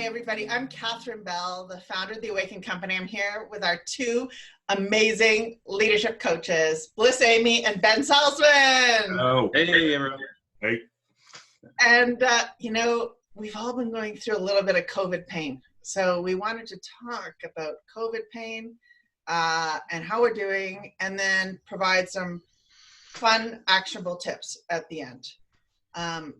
everybody. I'm Catherine Bell, the founder of the Awakened Company. I'm here with our two amazing leadership coaches, Bliss Amy and Ben Salzman. Oh, hey, everyone. Hey. And, we've all been going through a little bit of COVID pain. So we wanted to talk about COVID pain and how we're doing, and then provide some fun, actionable tips at the end.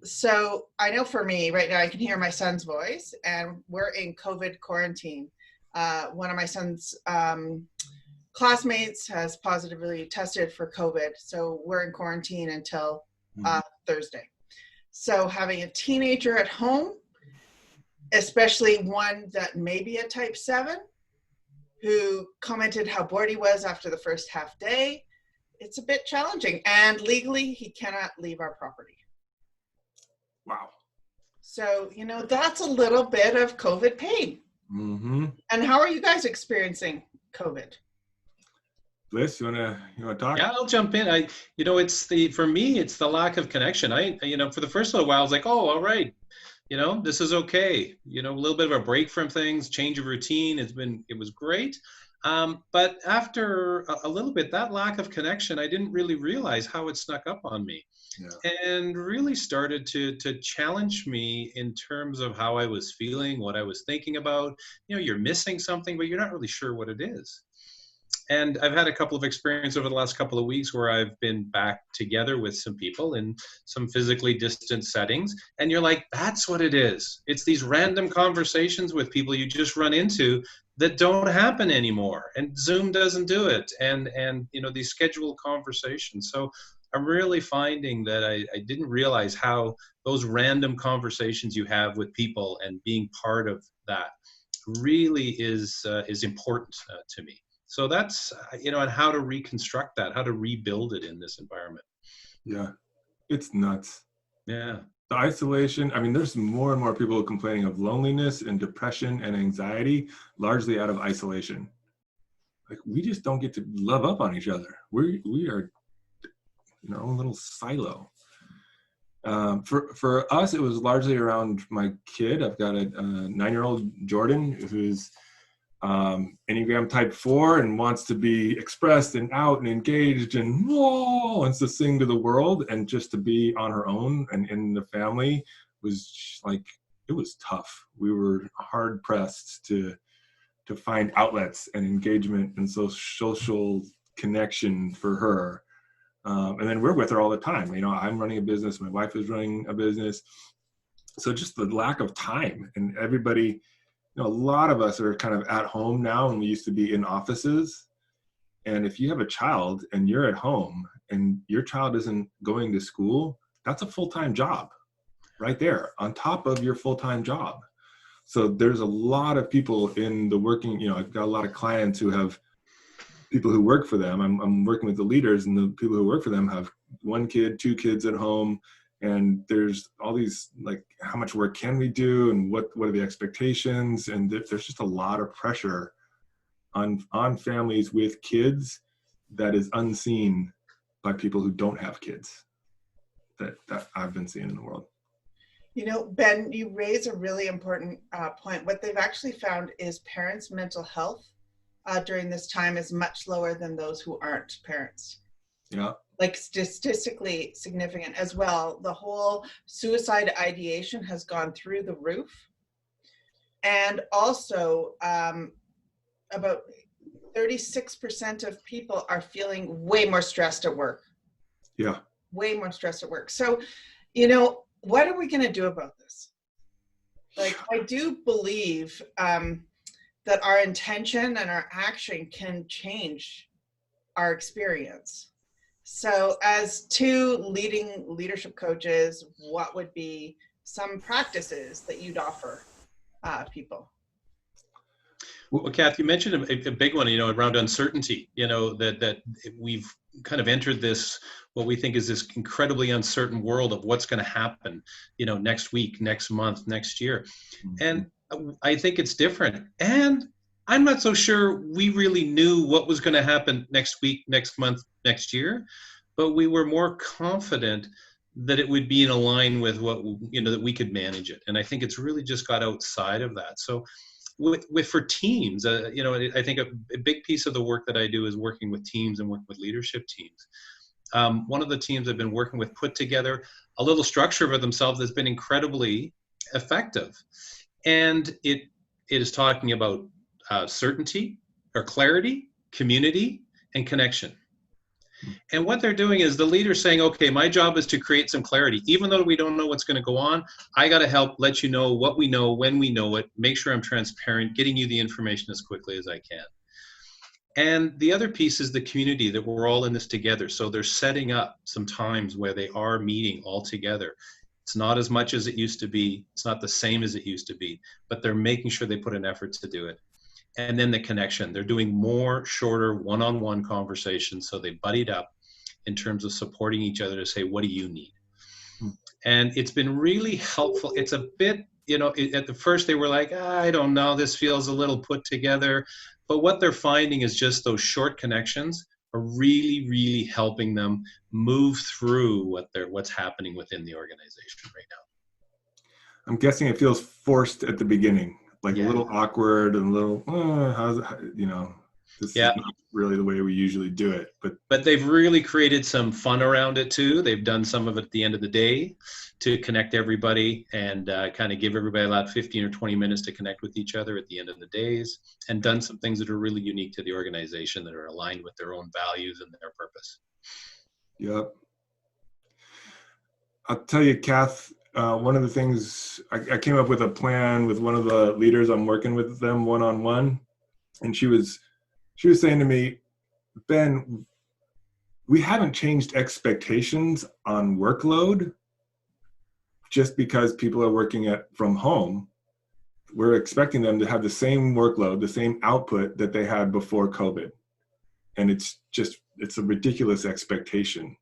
So I know for me right now, I can hear my son's voice, and we're in COVID quarantine. One of my son's classmates has positively tested for COVID. So we're in quarantine until Thursday. So having a teenager at home, especially one that may be a type 7, who commented how bored he was after the first half day, it's a bit challenging. And legally, he cannot leave our property. Wow. So, that's a little bit of COVID pain. Mm-hmm. And how are you guys experiencing COVID? Bliss, you wanna talk? Yeah, I'll jump in. For me, it's the lack of connection. For the first little while, I was like, oh, all right, this is okay. A little bit of a break from things, change of routine. It was great. But after a little bit, that lack of connection, I didn't really realize how it snuck up on me. Yeah. And really started to challenge me in terms of how I was feeling, what I was thinking about. You're missing something, but you're not really sure what it is. And I've had a couple of experiences over the last couple of weeks where I've been back together with some people in some physically distant settings. And you're like, that's what it is. It's these random conversations with people you just run into that don't happen anymore. And Zoom doesn't do it. And these scheduled conversations. So I'm really finding that I didn't realize how those random conversations you have with people and being part of that really is important to me. So that's, and how to reconstruct that, how to rebuild it in this environment. Yeah, it's nuts. Yeah. The isolation, there's more and more people complaining of loneliness and depression and anxiety, largely out of isolation. Like, we just don't get to love up on each other. We are in our own little silo. For us, it was largely around my kid. I've got a 9-year-old Jordan who's Enneagram type 4 and wants to be expressed and out and engaged and wants to sing to the world, and just to be on her own and in the family was like, it was tough. We were hard pressed to find outlets and engagement and social connection for her. And then we're with her all the time. I'm running a business, my wife is running a business. So just the lack of time, and everybody, a lot of us are kind of at home now, and we used to be in offices. And if you have a child and you're at home and your child isn't going to school, that's a full-time job right there on top of your full-time job. So there's a lot of people in the working, I've got a lot of clients who have people who work for them. I'm working with the leaders, and the people who work for them have 1 kid, 2 kids at home. And there's all these, like, how much work can we do, and what are the expectations? And there's just a lot of pressure on families with kids that is unseen by people who don't have kids that I've been seeing in the world. Ben, you raise a really important point. What they've actually found is parents' mental health during this time is much lower than those who aren't parents. Yeah. Like statistically significant as well. The whole suicide ideation has gone through the roof. And also about 36% of people are feeling way more stressed at work. Yeah. Way more stressed at work. So, what are we going to do about this? Like, I do believe that our intention and our action can change our experience. So as two leading leadership coaches, what would be some practices that you'd offer people? Well, Kath, you mentioned a big one, around uncertainty, that we've kind of entered this, what we think is this incredibly uncertain world of what's going to happen, next week, next month, next year. Mm-hmm. And I think it's different. And I'm not so sure we really knew what was going to happen next week, next month, next year, but we were more confident that it would be in line with what, that we could manage it. And I think it's really just got outside of that. So with for teams, I think a big piece of the work that I do is working with teams and working with leadership teams. One of the teams I've been working with put together a little structure for themselves that's been incredibly effective. And it is talking about certainty or clarity, community, and connection. And what they're doing is the leader's saying, okay, my job is to create some clarity. Even though we don't know what's going to go on, I got to help let you know what we know, when we know it, make sure I'm transparent, getting you the information as quickly as I can. And the other piece is the community, that we're all in this together. So they're setting up some times where they are meeting all together. It's not as much as it used to be. It's not the same as it used to be, but they're making sure they put an effort to do it. And then the connection, they're doing more shorter one-on-one conversations. So they buddied up in terms of supporting each other to say, what do you need? And it's been really helpful. It's a bit, at the first they were like, I don't know, this feels a little put together. But what they're finding is just those short connections are really, really helping them move through what's happening within the organization right now. I'm guessing it feels forced at the beginning. Like a little awkward and a little, this is not really the way we usually do it. But they've really created some fun around it too. They've done some of it at the end of the day to connect everybody and kind of give everybody about 15 or 20 minutes to connect with each other at the end of the days, and done some things that are really unique to the organization that are aligned with their own values and their purpose. Yep. I'll tell you, Kath, one of the things I came up with a plan with one of the leaders. I'm working with them one-on-one, and she was saying to me, Ben, we haven't changed expectations on workload just because people are working from home. We're expecting them to have the same workload, the same output that they had before COVID. And it's a ridiculous expectation.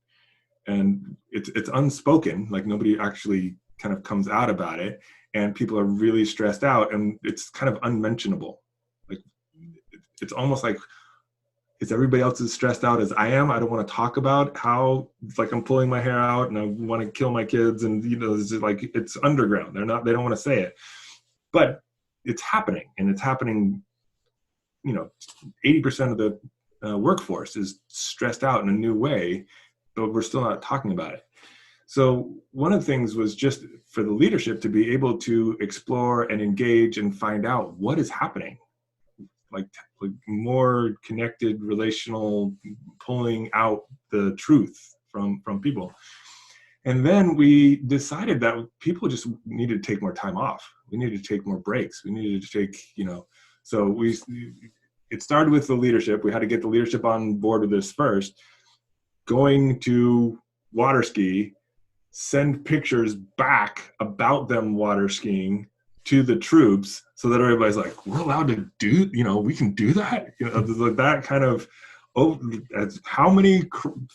And it's unspoken, like nobody actually kind of comes out about it, and people are really stressed out, and it's kind of unmentionable. Like it's almost like, is everybody else as stressed out as I am? I don't want to talk about how it's like I'm pulling my hair out and I want to kill my kids, and it's just like, it's underground. They don't want to say it, but it's happening, and it's happening. 80% of the workforce is stressed out in a new way, but we're still not talking about it. So one of the things was just for the leadership to be able to explore and engage and find out what is happening, like more connected, relational, pulling out the truth from people. And then we decided that people just needed to take more time off. We needed to take more breaks. We needed to take, so it started with the leadership. We had to get the leadership on board with this first. Going to water ski, send pictures back about them water skiing to the troops, so that everybody's like, we're allowed to do, we can do that. Like that kind of, how many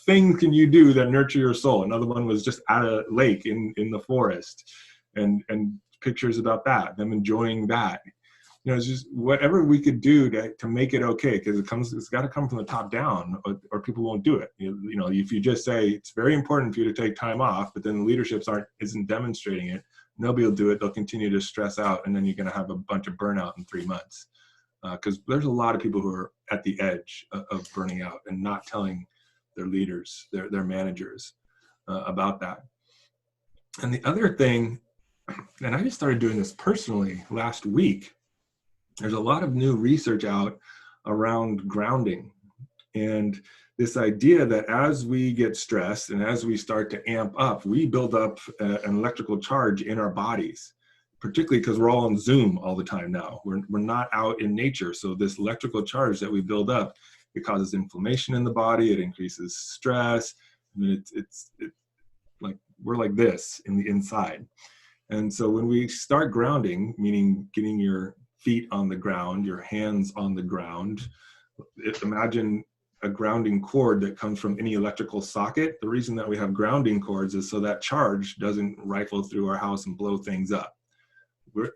things can you do that nurture your soul? Another one was just at a lake in the forest, and pictures about that, them enjoying that. It's just whatever we could do to make it okay, because it's got to come from the top down, or people won't do it. If you just say it's very important for you to take time off, but then the leadership isn't demonstrating it, nobody will do it. They'll continue to stress out, and then you're going to have a bunch of burnout in 3 months. Because there's a lot of people who are at the edge of burning out and not telling their leaders, their managers about that. And the other thing, and I just started doing this personally last week, there's a lot of new research out around grounding, and this idea that as we get stressed and as we start to amp up, we build up an electrical charge in our bodies, particularly because we're all on Zoom all the time now. We're not out in nature. So this electrical charge that we build up, it causes inflammation in the body. It increases stress. I mean, it's like we're like this in the inside. And so when we start grounding, meaning getting your feet on the ground, your hands on the ground, imagine a grounding cord that comes from any electrical socket. The reason that we have grounding cords is so that charge doesn't rifle through our house and blow things up.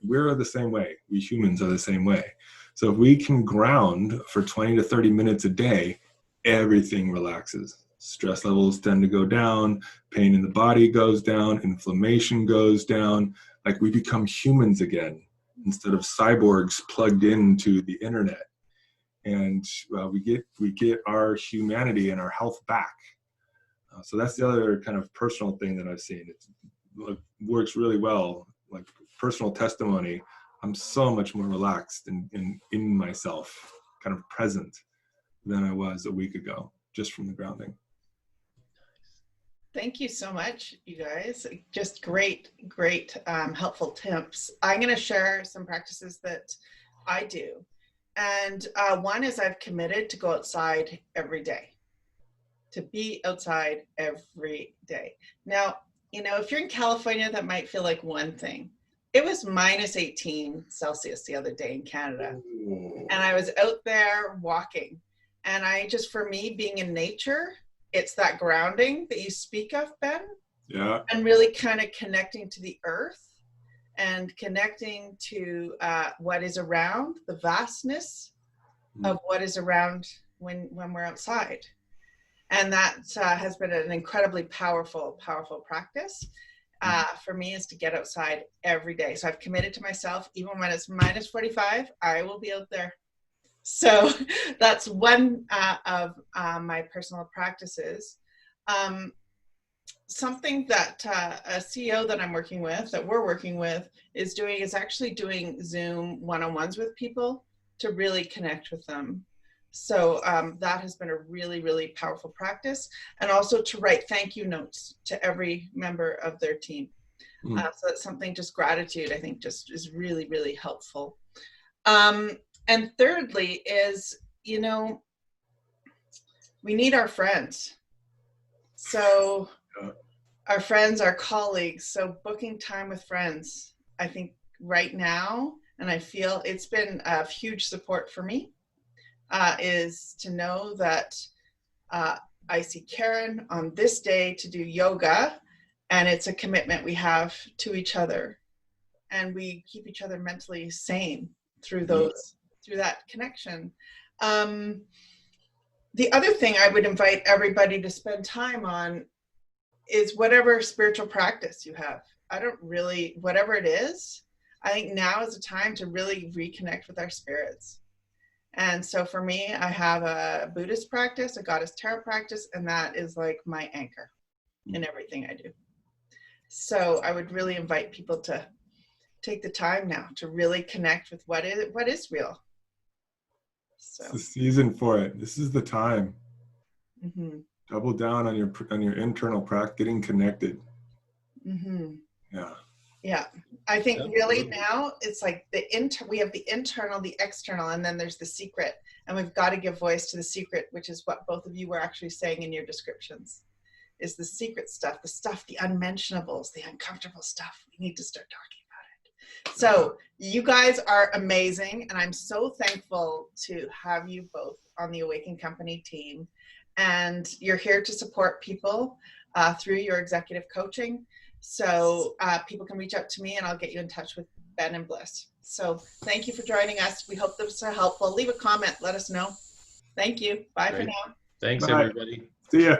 We're the same way. We humans are the same way. So if we can ground for 20 to 30 minutes a day, everything relaxes. stress levels tend to go down, pain in the body goes down, inflammation goes down. Like we become humans again instead of cyborgs plugged into the internet. And we get our humanity and our health back. So that's the other kind of personal thing that I've seen. It works really well, like personal testimony. I'm so much more relaxed and in myself, kind of present than I was a week ago, just from the grounding. Thank you so much, you guys. Just great, helpful tips. I'm going to share some practices that I do. And one is I've committed to go outside every day, to be outside every day. Now, you know, if you're in California, that might feel like one thing. It was minus 18 Celsius the other day in Canada. Ooh. And I was out there walking. And I just, for me, being in nature, it's that grounding that you speak of, Ben. Yeah. And really kind of connecting to the earth and connecting to what is around, the vastness of what is around when we're outside. And that has been an incredibly powerful practice for me, is to get outside every day. So I've committed to myself, even when it's minus 45, I will be out there. So that's one of my personal practices. Something that a CEO that I'm working with, that we're working with, is actually doing Zoom one-on-ones with people to really connect with them. So that has been a really powerful practice, and also to write thank you notes to every member of their team. So that's something, just gratitude, I think just is really helpful. And thirdly is, you know, we need our friends. So our friends, our colleagues, so booking time with friends, I think right now, and I feel it's been a huge support for me, is to know that I see Karen on this day to do yoga, and it's a commitment we have to each other, and we keep each other mentally sane through through that connection. The other thing I would invite everybody to spend time on is whatever spiritual practice you have. Whatever it is, I think now is the time to really reconnect with our spirits. And so for me, I have a Buddhist practice, a goddess tarot practice, and that is like my anchor in everything I do. So I would really invite people to take the time now to really connect with what is real. So It's the season for it. This is the time. Mm-hmm. Double down on your internal practice, getting connected. Mm-hmm. Yeah. I think really now it's like we have the internal, the external, and then there's the secret, and we've got to give voice to the secret, which is what both of you were actually saying in your descriptions, is the secret stuff, the unmentionables, the uncomfortable stuff. We need to start talking about it. So you guys are amazing, and I'm so thankful to have you both on the Awakened Company team. And you're here to support people through your executive coaching. So people can reach out to me, and I'll get you in touch with Ben and Bliss. So thank you for joining us. We hope this was helpful. Leave a comment. Let us know. Thank you. Bye for now. Thanks, Bye. everybody. See ya.